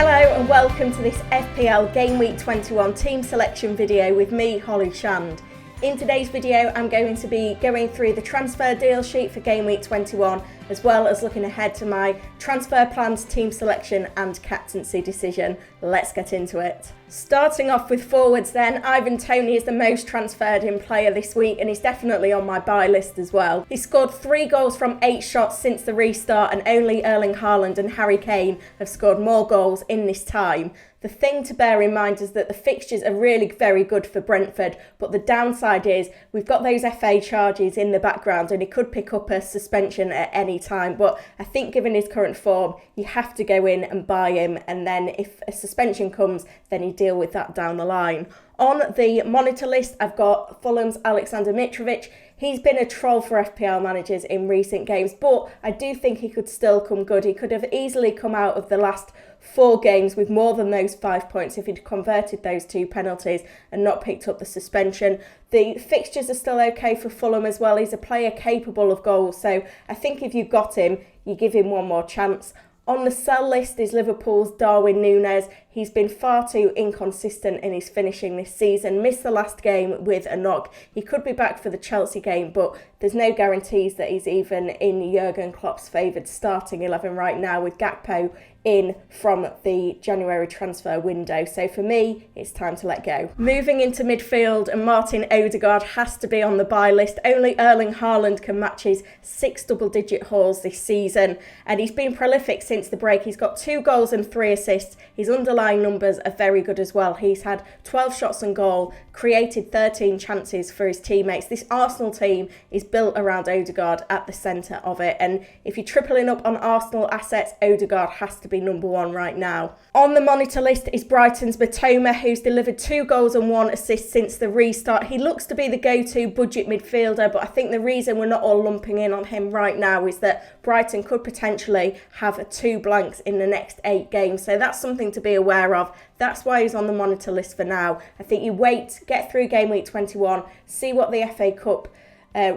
Hello and welcome to this FPL Gameweek 21 team selection video with me, Holly Shand. In today's video, I'm going to be going through the transfer deal sheet for Gameweek 21, as well as looking ahead to my transfer plans, team selection and captaincy decision. Let's get into it. Starting off with forwards then, Ivan Toney is the most transferred in player this week and he's definitely on my buy list as well. He scored 3 goals from 8 shots since the restart, and only Erling Haaland and Harry Kane have scored more goals in this time. The thing to bear in mind is that the fixtures are really very good for Brentford, but the downside is we've got those FA charges in the background and he could pick up a suspension at any time. But I think given his current form, you have to go in and buy him, and then if a suspension comes, then you deal with that down the line. On the monitor list, I've got Fulham's Alexander Mitrovic. He's been a troll for FPL managers in recent games, but I do think he could still come good. He could have easily come out of the last 4 games with more than those 5 points if he'd converted those 2 penalties and not picked up the suspension. The fixtures are still okay for Fulham as well. He's a player capable of goals, so I think if you've got him, you give him one more chance. On the sell list is Liverpool's Darwin Núñez. He's been far too inconsistent in his finishing this season. Missed the last game with a knock. He could be back for the Chelsea game, but there's no guarantees that he's even in Jurgen Klopp's favoured starting 11 right now, with Gakpo in from the January transfer window. So for me, it's time to let go. Moving into midfield, and Martin Odegaard has to be on the buy list. Only Erling Haaland can match his 6 double-digit hauls this season, and he's been prolific since the break. He's got 2 goals and 3 assists. His underlying numbers are very good as well. He's had 12 shots on goal, created 13 chances for his teammates. This Arsenal team is built around Odegaard at the centre of it, and if you're tripling up on Arsenal assets, Odegaard has to be number 1 right now. On the monitor list is Brighton's Matoma, who's delivered 2 goals and 1 assist since the restart. He looks to be the go-to budget midfielder, but I think the reason we're not all lumping in on him right now is that Brighton could potentially have 2 blanks in the next 8 games, so that's something to be aware of. That's why he's on the monitor list for now. I think you wait, get through game week 21, see what the FA Cup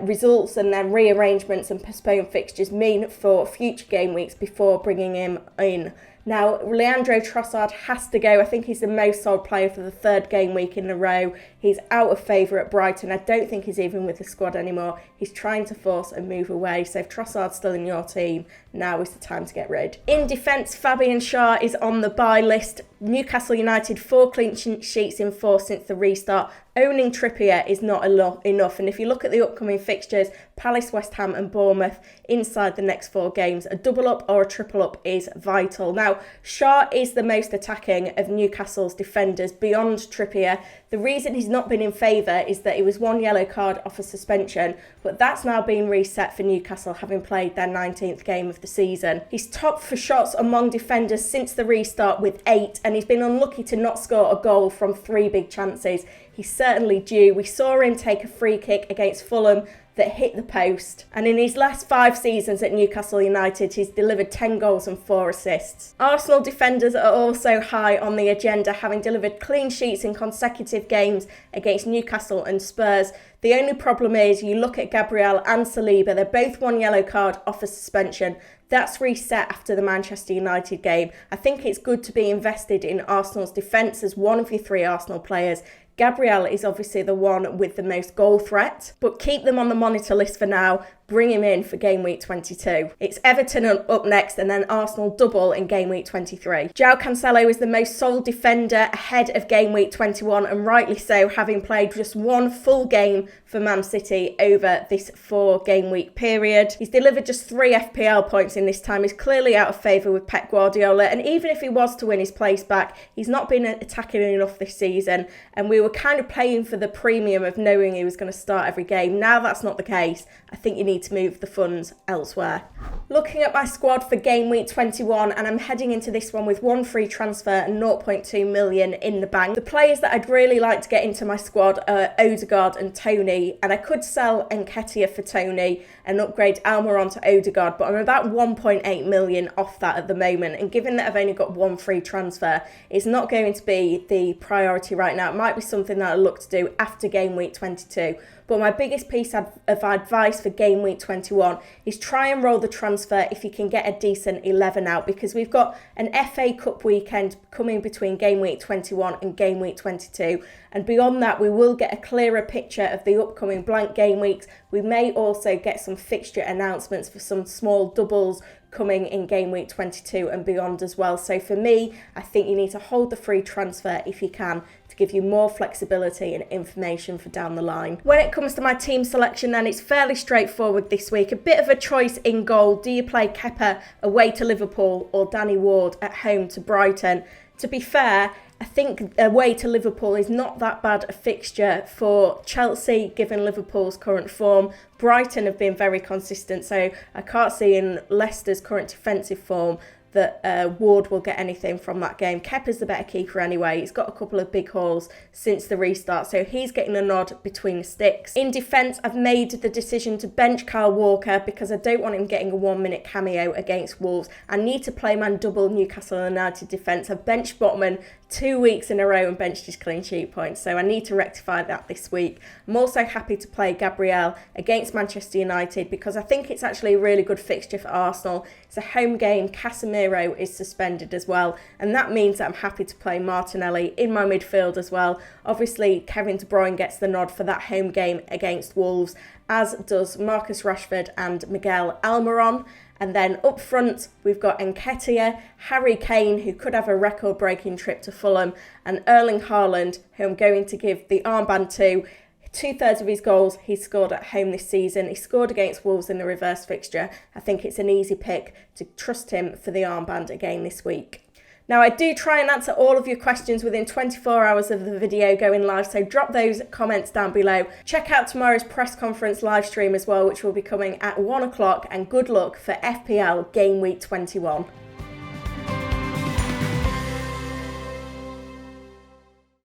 results and then rearrangements and postponed fixtures mean for future game weeks before bringing him in. Now, Leandro Trossard has to go. I think he's the most sold player for the 3rd game week in a row. He's out of favour at Brighton. I don't think he's even with the squad anymore. He's trying to force a move away. So if Trossard's still in your team, now is the time to get rid. In defence, Fabian Schär is on the buy list. Newcastle United 4 clean sheets in 4 since the restart. Owning Trippier is not enough. And if you look at the upcoming fixtures, Palace, West Ham and Bournemouth inside the next 4 games, a double up or a triple up is vital. Now, Schär is the most attacking of Newcastle's defenders beyond Trippier. The reason he's not been in favour is that he was 1 yellow card off a suspension, but that's now been reset for Newcastle, having played their 19th game of the season. He's top for shots among defenders since the restart with 8, and he's been unlucky to not score a goal from 3 big chances. He's certainly due. We saw him take a free kick against Fulham that hit the post, and in his last 5 seasons at Newcastle United, he's delivered 10 goals and 4 assists. Arsenal defenders are also high on the agenda, having delivered clean sheets in consecutive games against Newcastle and Spurs. The only problem is you look at Gabriel and Saliba, they're both 1 yellow card off a suspension. That's reset after the Manchester United game. I think it's good to be invested in Arsenal's defence as one of your 3 Arsenal players. Gabriel is obviously the one with the most goal threat, but keep them on the monitor list for now. Bring him in for game week 22. It's Everton up next and then Arsenal double in game week 23. João Cancelo is the most sold defender ahead of game week 21, and rightly so, having played just 1 full game for Man City over this 4 game week period. He's delivered just 3 FPL points in this time. He's clearly out of favour with Pep Guardiola, and even if he was to win his place back, he's not been attacking enough this season, and we were kind of paying for the premium of knowing he was going to start every game. Now that's not the case. I think you need to move the funds elsewhere. Looking at my squad for game week 21, and I'm heading into this one with 1 free transfer and 0.2 million in the bank. The players that I'd really like to get into my squad are Odegaard and Toney, and I could sell Nketiah for Toney and upgrade Almiron to Odegaard, but I'm about 1.8 million off that at the moment, and given that I've only got 1 free transfer, it's not going to be the priority right now. It might be something that I'll look to do after game week 22, But my biggest piece of advice for game week 21 is try and roll the transfer if you can get a decent 11 out, because we've got an FA Cup weekend coming between game week 21 and game week 22. And beyond that, we will get a clearer picture of the upcoming blank game weeks. We may also get some fixture announcements for some small doubles coming in game week 22 and beyond as well. So for me, I think you need to hold the free transfer if you can, to give you more flexibility and information for down the line. When it comes to my team selection, then it's fairly straightforward this week. A bit of a choice in goal. Do you play Kepa away to Liverpool or Danny Ward at home to Brighton? To be fair, I think away to Liverpool is not that bad a fixture for Chelsea, given Liverpool's current form. Brighton have been very consistent, so I can't see in Leicester's current defensive form that Ward will get anything from that game. Kepa's the better keeper anyway. He's got a couple of big hauls since the restart, so he's getting a nod between the sticks. In defence, I've made the decision to bench Kyle Walker because I don't want him getting a 1-minute cameo against Wolves. I need to play man double Newcastle United defence. I've benched Botman 2 weeks in a row and benched his clean sheet points, so I need to rectify that this week. I'm also happy to play Gabriel against Manchester United because I think it's actually a really good fixture for Arsenal. It's a home game. Casemiro is suspended as well, and that means that I'm happy to play Martinelli in my midfield as well. Obviously, Kevin De Bruyne gets the nod for that home game against Wolves, as does Marcus Rashford and Miguel Almiron. And then up front, we've got Nketiah, Harry Kane, who could have a record-breaking trip to Fulham, and Erling Haaland, who I'm going to give the armband to. 2/3 of his goals he's scored at home this season. He scored against Wolves in the reverse fixture. I think it's an easy pick to trust him for the armband again this week. Now, I do try and answer all of your questions within 24 hours of the video going live, so drop those comments down below. Check out tomorrow's press conference live stream as well, which will be coming at 1 o'clock, and good luck for FPL Game Week 21.